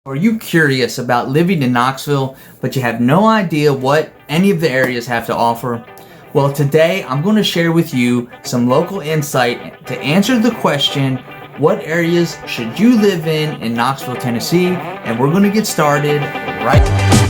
Are you curious about living in Knoxville, but you have no idea what any of the areas have to offer? Well, today I'm going to share with you some local insight to answer the question, what areas should you live in Knoxville, Tennessee? And we're going to get started right now.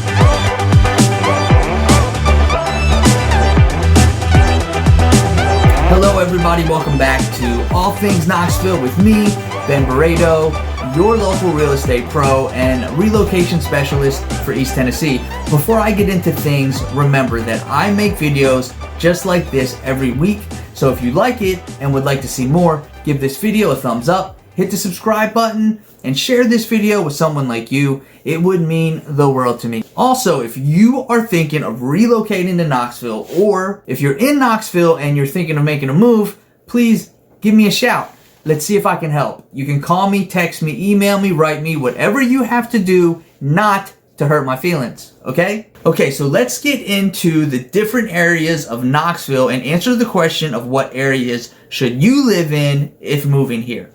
Hello everybody, welcome back to All Things Knoxville with me, Ben Barredo, your local real estate pro and relocation specialist for East Tennessee. Before I get into things, remember that I make videos just like this every week. So if you like it and would like to see more, give this video a thumbs up, hit the subscribe button, and share this video with someone like you. It would mean the world to me. Also, if you are thinking of relocating to Knoxville, or if you're in Knoxville and you're thinking of making a move, please give me a shout. Let's see if I can help. You can call me, text me, email me, write me, whatever you have to do not to hurt my feelings, okay? Okay, so let's get into the different areas of Knoxville and answer the question of what areas should you live in if moving here.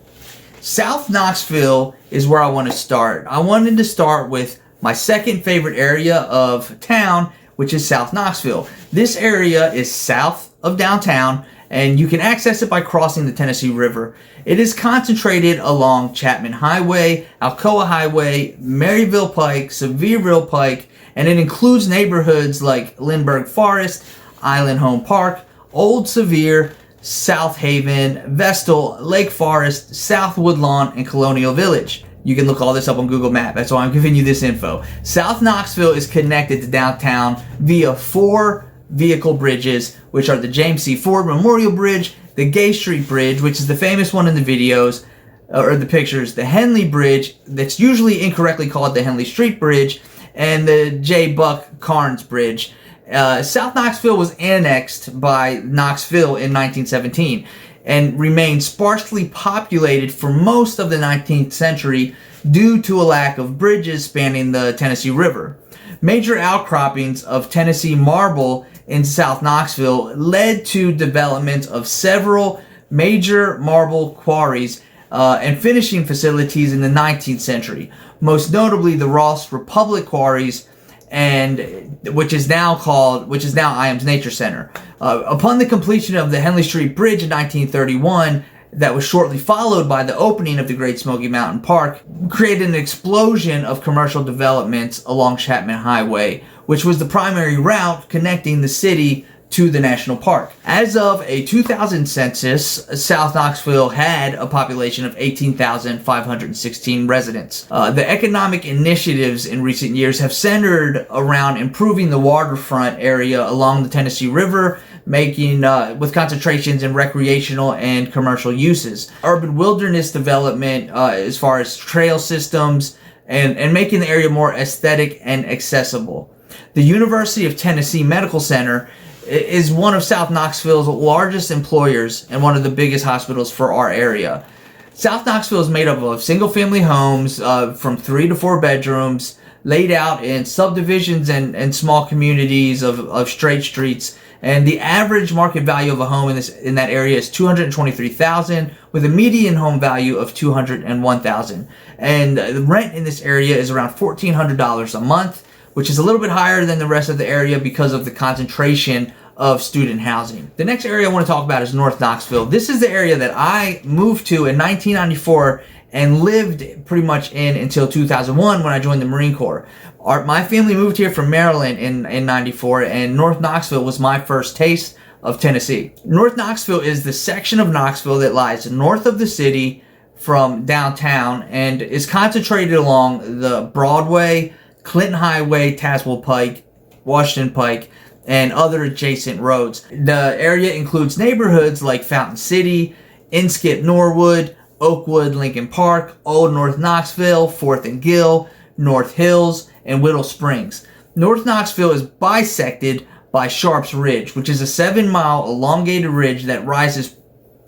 South Knoxville is where I want to start. I wanted to start with my second favorite area of town, which is South Knoxville. This area is south of downtown, and you can access it by crossing the Tennessee River. It is concentrated along Chapman Highway, Alcoa Highway, Maryville Pike, Sevierville Pike, and it includes neighborhoods like Lindbergh Forest, Island Home Park, Old Sevier, South Haven, Vestal, Lake Forest, South Woodlawn, and Colonial Village. You can look all this up on Google Maps. That's why I'm giving you this info. South Knoxville is connected to downtown via 4 vehicle bridges, which are the James C. Ford Memorial Bridge, the Gay Street Bridge, which is the famous one in the videos, or the pictures, the Henley Bridge, that's usually incorrectly called the Henley Street Bridge, and the J. Buck Carnes Bridge. South Knoxville was annexed by Knoxville in 1917 and remained sparsely populated for most of the 19th century due to a lack of bridges spanning the Tennessee River. Major outcroppings of Tennessee marble in South Knoxville led to development of several major marble quarries and finishing facilities in the 19th century, most notably the Ross Republic Quarries, and which is now Iams Nature Center. Upon the completion of the Henley Street Bridge in 1931, that was shortly followed by the opening of the Great Smoky Mountain Park, created an explosion of commercial developments along Chapman Highway, which was the primary route connecting the city to the national park. As of a 2000 census, South Knoxville had a population of 18,516 residents. The economic initiatives in recent years have centered around improving the waterfront area along the Tennessee River, making with concentrations in recreational and commercial uses. Urban wilderness development as far as trail systems and making the area more aesthetic and accessible. The University of Tennessee Medical Center is one of South Knoxville's largest employers and one of the biggest hospitals for our area. South Knoxville is made up of single-family homes from 3 to 4 bedrooms, laid out in subdivisions and small communities of straight streets. And the average market value of a home in that area is $223,000, with a median home value of $201,000. And the rent in this area is around $1,400 a month, which is a little bit higher than the rest of the area because of the concentration of student housing. The next area I want to talk about is North Knoxville. This is the area that I moved to in 1994 and lived pretty much in until 2001 when I joined the Marine Corps. My family moved here from Maryland in 94, and North Knoxville was my first taste of Tennessee. North Knoxville is the section of Knoxville that lies north of the city from downtown and is concentrated along the Broadway, Clinton Highway, Tazewell Pike, Washington Pike, and other adjacent roads. The area includes neighborhoods like Fountain City, Inskip Norwood, Oakwood, Lincoln Park, Old North Knoxville, 4th and Gill, North Hills, and Whittle Springs. North Knoxville is bisected by Sharps Ridge, which is a 7-mile elongated ridge that rises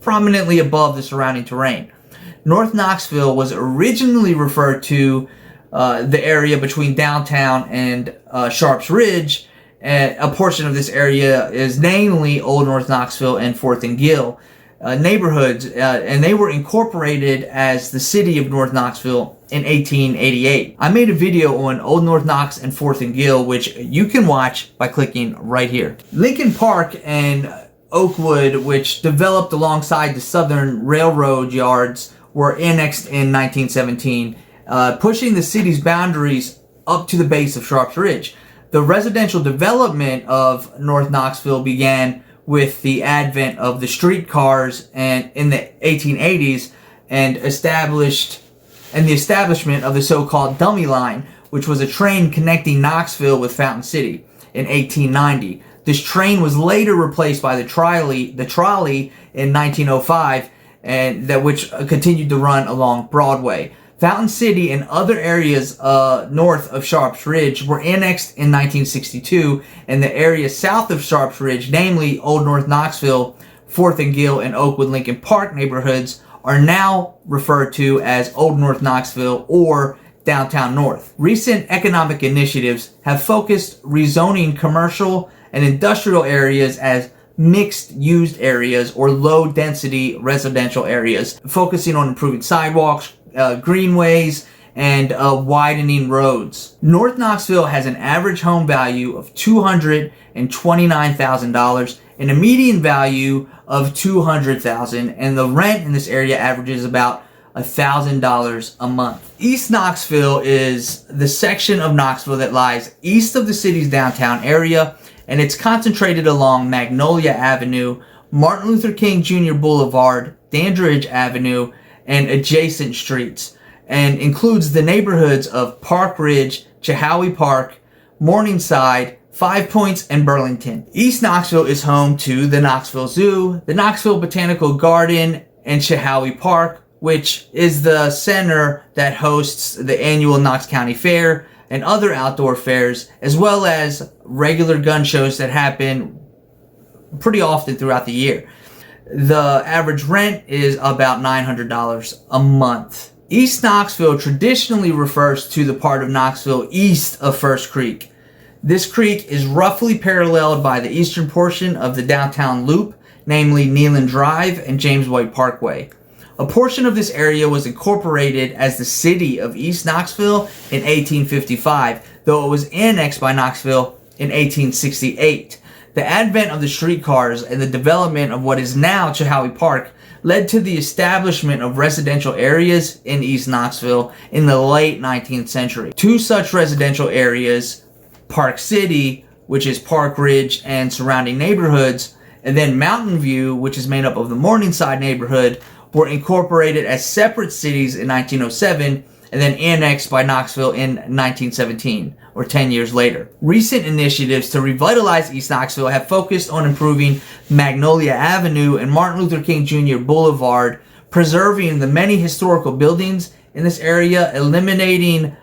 prominently above the surrounding terrain. North Knoxville was originally referred to the area between downtown and Sharps Ridge, and a portion of this area is namely Old North Knoxville and 4th and Gill. neighborhoods, and they were incorporated as the city of North Knoxville in 1888. I made a video on Old North Knox and 4th and Gill, which you can watch by clicking right here. Lincoln Park and Oakwood, which developed alongside the Southern Railroad yards, were annexed in 1917, pushing the city's boundaries up to the base of Sharps Ridge. The residential development of North Knoxville began with the advent of the streetcars and in the 1880s and the establishment of the so-called dummy line, which was a train connecting Knoxville with Fountain City in 1890. This train was later replaced by the trolley in 1905, and which continued to run along Broadway. Fountain City and other areas north of Sharps Ridge were annexed in 1962, and the area south of Sharps Ridge, namely Old North Knoxville, 4th and Gill, and Oakwood Lincoln Park neighborhoods, are now referred to as Old North Knoxville or Downtown North. Recent economic initiatives have focused rezoning commercial and industrial areas as mixed-use areas or low-density residential areas, focusing on improving sidewalks, greenways, and widening roads. North Knoxville has an average home value of $229,000 and a median value of $200,000, and the rent in this area averages about $1,000 a month. East Knoxville is the section of Knoxville that lies east of the city's downtown area, and it's concentrated along Magnolia Avenue, Martin Luther King Jr. Boulevard, Dandridge Avenue, and adjacent streets, and includes the neighborhoods of Park Ridge, Chehaui Park, Morningside, Five Points, and Burlington. East Knoxville is home to the Knoxville Zoo, the Knoxville Botanical Garden, and Chehaui Park, which is the center that hosts the annual Knox County Fair and other outdoor fairs, as well as regular gun shows that happen pretty often throughout the year. The average rent is about $900 a month. East Knoxville traditionally refers to the part of Knoxville east of First Creek. This creek is roughly paralleled by the eastern portion of the downtown loop, namely Neyland Drive and James White Parkway. A portion of this area was incorporated as the city of East Knoxville in 1855, though it was annexed by Knoxville in 1868. The advent of the streetcars and the development of what is now Chehaui Park led to the establishment of residential areas in East Knoxville in the late 19th century. Two such residential areas, Park City, which is Park Ridge and surrounding neighborhoods, and then Mountain View, which is made up of the Morningside neighborhood, were incorporated as separate cities in 1907 and then annexed by Knoxville in 1917, or 10 years later. Recent initiatives to revitalize East Knoxville have focused on improving Magnolia Avenue and Martin Luther King Jr. Boulevard, preserving the many historical buildings in this area, eliminating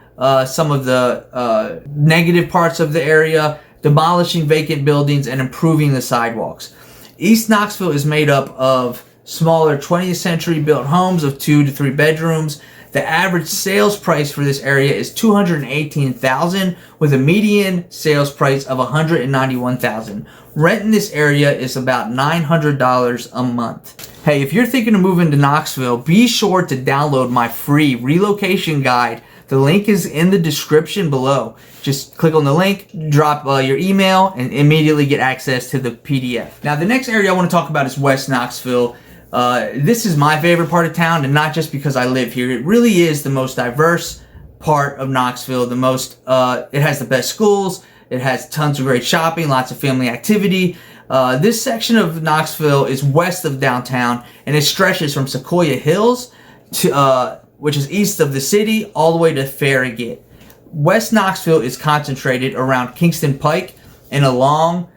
some of the negative parts of the area, demolishing vacant buildings, and improving the sidewalks. East Knoxville is made up of smaller 20th century built homes of 2 to 3 bedrooms. The average sales price for this area is $218,000 with a median sales price of $191,000. Rent in this area is about $900 a month. Hey, if you're thinking of moving to Knoxville, be sure to download my free relocation guide. The link is in the description below. Just click on the link, drop your email, and immediately get access to the PDF. Now, the next area I want to talk about is West Knoxville. This is my favorite part of town, and not just because I live here. It really is the most diverse part of Knoxville. It has the best schools. It has tons of great shopping, lots of family activity. This section of Knoxville is west of downtown, and it stretches from Sequoia Hills to which is east of the city, all the way to Farragut. West Knoxville is concentrated around Kingston Pike and along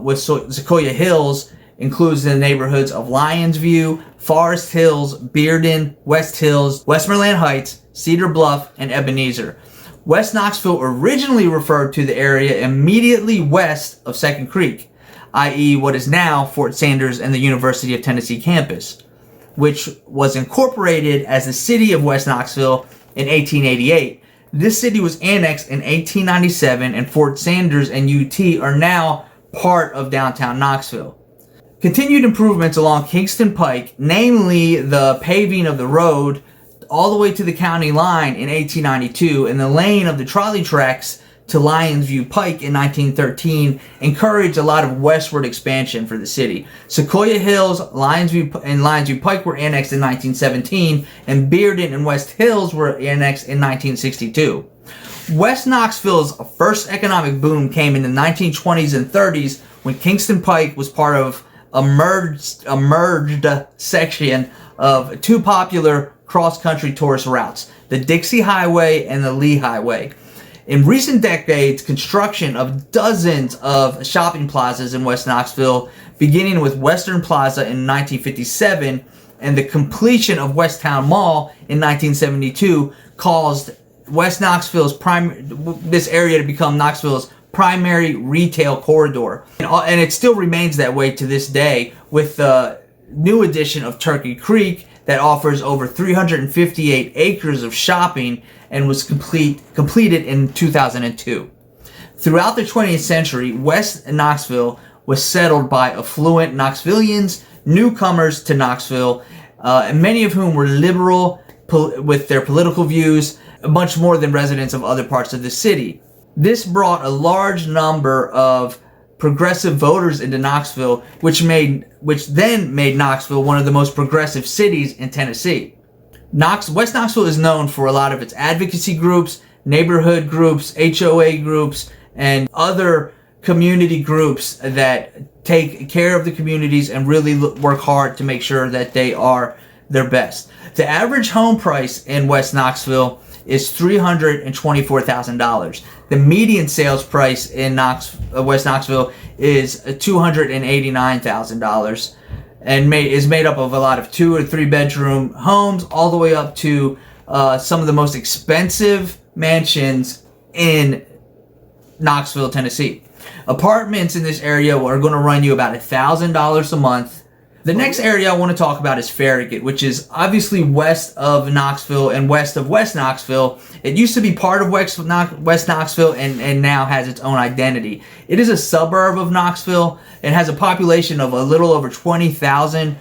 with Sequoia Hills includes the neighborhoods of Lyons View, Forest Hills, Bearden, West Hills, Westmoreland Heights, Cedar Bluff, and Ebenezer. West Knoxville originally referred to the area immediately west of Second Creek, i.e. what is now Fort Sanders and the University of Tennessee campus, which was incorporated as the city of West Knoxville in 1888. This city was annexed in 1897, and Fort Sanders and UT are now part of downtown Knoxville. Continued improvements along Kingston Pike, namely the paving of the road all the way to the county line in 1892 and the laying of the trolley tracks to Lions View Pike in 1913, encouraged a lot of westward expansion for the city. Sequoia Hills, Lions View Pike were annexed in 1917, and Bearden and West Hills were annexed in 1962. West Knoxville's first economic boom came in the 1920s and 30s when Kingston Pike was part of a merged section of two popular cross-country tourist routes, the Dixie Highway and the Lee Highway. In recent decades, construction of dozens of shopping plazas in West Knoxville, beginning with Western Plaza in 1957 and the completion of West Town Mall in 1972, caused West Knoxville's this area to become Knoxville's primary retail corridor. And it still remains that way to this day, with the new addition of Turkey Creek that offers over 358 acres of shopping and was completed in 2002. Throughout the 20th century, West Knoxville was settled by affluent Knoxvillians, newcomers to Knoxville, and many of whom were liberal with their political views, much more than residents of other parts of the city. This brought a large number of progressive voters into Knoxville, which then made Knoxville one of the most progressive cities in Tennessee. West Knoxville is known for a lot of its advocacy groups, neighborhood groups, HOA groups, and other community groups that take care of the communities and really work hard to make sure that they are their best. The average home price in West Knoxville is $324,000. The median sales price in West Knoxville is $289,000 and is made up of a lot of 2 or 3 bedroom homes all the way up to some of the most expensive mansions in Knoxville, Tennessee. Apartments in this area are going to run you about $1,000 a month. The next area I want to talk about is Farragut, which is obviously west of Knoxville and west of West Knoxville. It used to be part of West Knoxville and now has its own identity. It is a suburb of Knoxville and has a population of a little over 20,000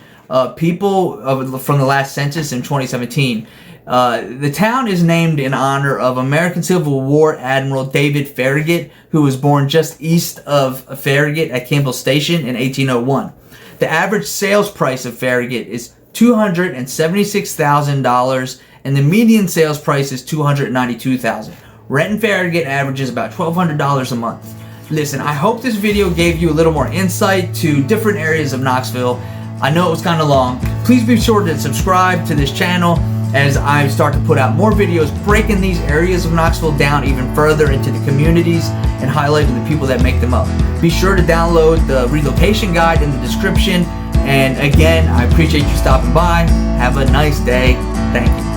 people from the last census in 2017. The town is named in honor of American Civil War Admiral David Farragut, who was born just east of Farragut at Campbell Station in 1801. The average sales price of Farragut is $276,000, and the median sales price is $292,000. Rent in Farragut averages about $1,200 a month. Listen, I hope this video gave you a little more insight to different areas of Knoxville. I know it was kind of long. Please be sure to subscribe to this channel as I start to put out more videos breaking these areas of Knoxville down even further into the communities and highlighting the people that make them up. Be sure to download the relocation guide in the description. And again, I appreciate you stopping by. Have a nice day. Thank you.